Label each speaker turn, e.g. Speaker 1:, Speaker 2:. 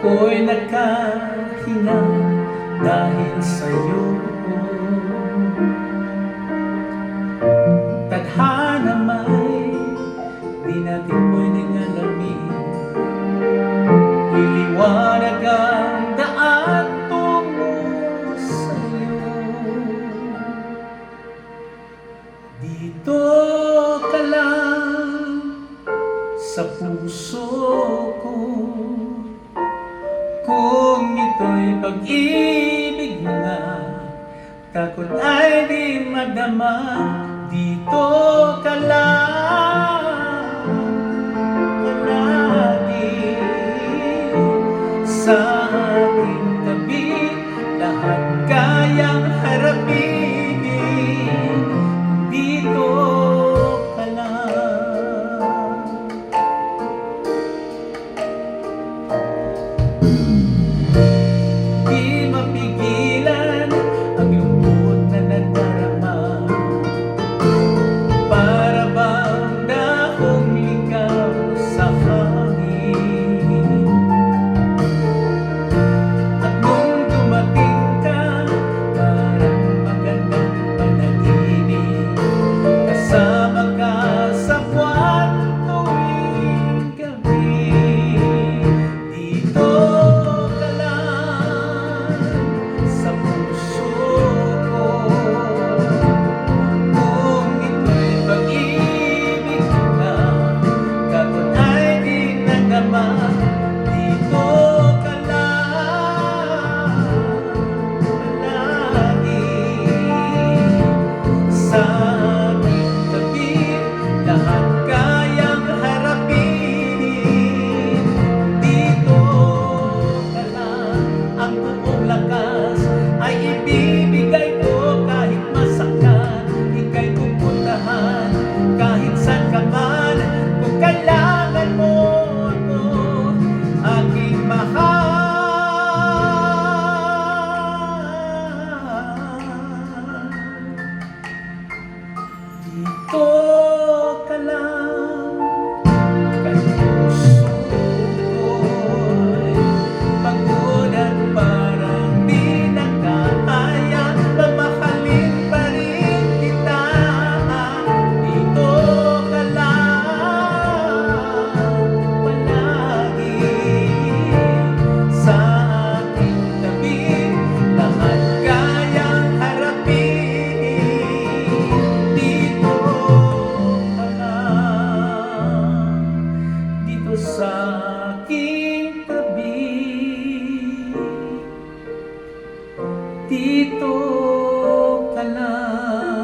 Speaker 1: ako'y nakahinga dahil sa'yo. Tadhana may di natin pwedeng alamin. Liliwanag ang daan tungo sa'yo. Dito ka lang sa puso ko, kung ito'y pag-ibig nga, takot ay di madama. Dito ka lang palagi sa aking tabi, lahat kayang harapin. Dito ka lang. Di mapigilan ang lungkot na nadarama, para bang dahong ligaw sa hangin. At nung dumating ka, parang magandang panaginip, kasama ka sa buwan tuwing gabi. Dito ka lang sa puso ko, kung ito'y pag-ibig na, takot ay di nadama. Dito ka lang palagi sa aking tabi, lahat kayang harapin. Dito ka lang, ang buong lakas ay ibibigay ko. Kahit masaktan, ika'y pupuntahan kahit saan ka man. Kung kailangan mo ako, aking mahal. Dito ka lang, kahit puso ko'y pagod at parang di nakakaya, mamahalin pa rin kita. Dito ka lang palagi sa aking tabi, lahat kayang harapin. Dito ka lang, dito sa aking tabi. Dito ka lang.